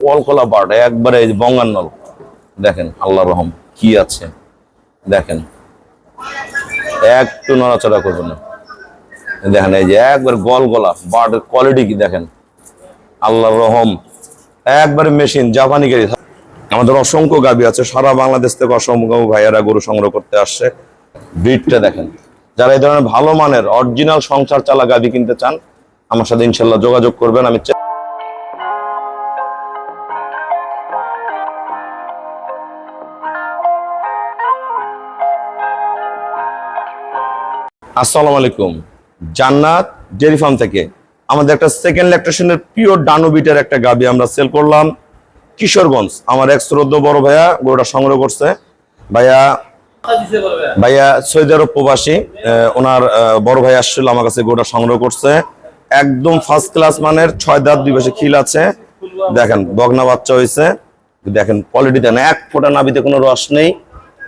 কলকলা but একবারে এই যে বঙ্গান্নল দেখেন, আল্লাহ রহম কি আছে দেখেন, একটু নড়াচড়া করবে না। দেখেন এই যে একবার গলা বাটের কোয়ালিটি কি দেখেন, আল্লাহ রহম একবারে মেশিন জাপানি গাড়ি। আমাদের অসংখ্য গাভী আছে, সারা বাংলাদেশ থেকে অসংখ্য ভাইয়েরা গরু সংগ্রহ করতে আসছে। ব্রিডটা দেখেন, যারা এই ধরনের ভালো মানের অরিজিনাল সংসার চালা গাভী কিনতে চান আমার সাথে ইনশাল্লাহ যোগাযোগ করবেন। আসসালামু আলাইকুম, জান্নাত ডেয়ারি ফার্ম থেকে আমাদের একটা সেকেন্ড ল্যাকটেশনের পিওর ডানোবিটের একটা গাভী আমরা সেল করলাম কিশোরগঞ্জ। আমার এক শ্রদ্ধ বড় ভাইয়া গরুটা সংগ্রহ করছে। ভাইয়া সৌদি আরব প্রবাসী, ওনার বড় ভাই আসছিল আমার কাছে, গরুটা সংগ্রহ করছে একদম ফার্স্ট ক্লাস মানের, 6 দাঁত 2 পাশে খিল আছে। দেখেন বগনা বাচ্চা হয়েছে, দেখেন কোয়ালিটি দেন, এক ফোঁটা নাভিতে কোনো রস নেই।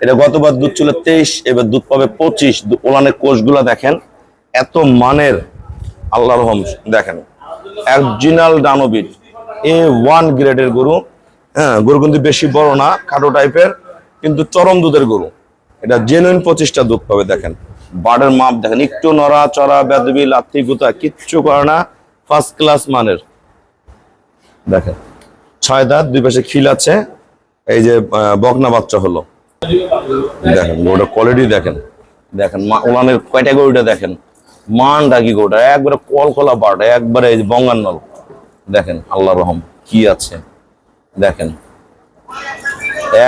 এটা গতবার দুধ ছিল 23, এবার দুধ পাবে 25। ওলানের কোষগুলা দেখেন এত মানের, আল্লাহ রহম। দেখেন অরিজিনাল ডানোবিট A1 গ্রেডের গরু। হ্যাঁ, গরু কিন্তু বেশি বড় না, খাটো টাইপের, কিন্তু চরম দুধের গরু। এটা জেনুইন 25টা দুধ পাবে। দেখেন বাড়ের মাপ দেখেন, একটু নড়া চড়া বেদবি লাথি গুতা কিচ্ছু করে না, ফার্স্ট ক্লাস মানের। দেখেন 6 দাঁত 2 পাশে খিল আছে, এই যে বকনা বাচ্চা হলো। দেখেন গরুটা কোয়ালিটি দেখেন, দেখেন ওলানের ক্যাটাগরিটা দেখেন, মান ডাকি গরুটা একবারে কলকলা বাট একবারে এই যে বঙ্গান্নল দেখেন, আল্লাহ রহম কি আছে দেখেন,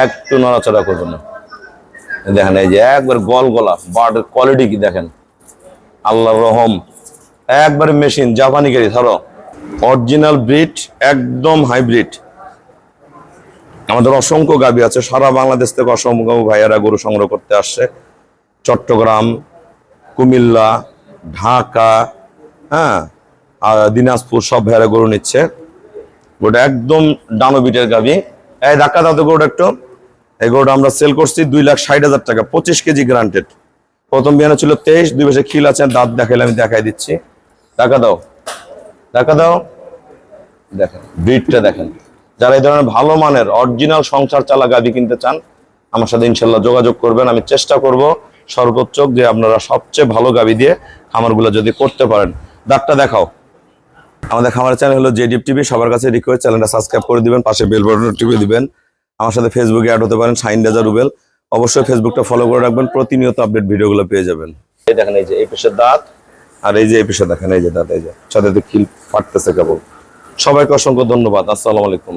একটু নড়াচড়া করবে না। দেখেন এই যে একবার গলা বাটের কোয়ালিটি কি দেখেন, আল্লাহ রহম একবারে মেশিন জাপানি গাড়ি। ধরো অরিজিনাল ব্রিড, একদম হাইব্রিড। আমাদের অসংখ্য গাভী আছে, সারা বাংলাদেশ থেকে অসংখ্য ভাইয়েরা গরু সংগ্রহ করতে আসছে। চট্টগ্রাম, কুমিল্লা, ঢাকা, হ্যাঁ, আর দিনাজপুর সব ভাইয়েরা গরু নিচ্ছে। গোটা একদম ডানোবিটের গাভী। এই ধাক্কা দাও তো গরুটা একটু। এই গরুটা আমরা সেল করছি 2,60,000 টাকা, 25 কেজি গ্রান্টেড। প্রথম বিয়ানে ছিল 23, 2 পাশে খিল আছে, দাঁত দেখাইলে আমি দেখাই দিচ্ছি। ধাক্কা দাও, ধাক্কা দাও। দেখেন ব্রিডটা দেখেন, যারা এই ধরনের ভালো মানের অরিজিনাল সংসার চালা গাভী কিনতে চান আমার সাথে ইনশাল্লাহ যোগাযোগ করবেন। আমি চেষ্টা করব সর্বোচ্চ যে আপনারা সবচেয়ে ভালো গাভী দিয়ে খামারগুলো যদি করতে পারেন। দাঁতটা দেখাও। আমাদের খামারের চ্যানেল হলো জেডিএফ টিভি, সবার কাছে রিকোয়েস্ট চ্যানেলটা সাবস্ক্রাইব করে দিবেন, পাশে বেল বাটন টিপে দিবেন। আমার সাথে ফেসবুকে অ্যাড হতে পারেন, শাহিন রেজা রুবেল। অবশ্যই ফেসবুকটা ফলো করে রাখবেন, প্রতিনিয়ত আপডেট ভিডিওগুলো পেয়ে যাবেন। এই দেখেন এই যে এই পেশের দাঁত, আর এই যে এই পেশে দেখেন এই যে দাঁত, এই যে সাথে খিল ফাটতেছে কেবল। সবাইকে অসংখ্য ধন্যবাদ। আসসালামু আলাইকুম।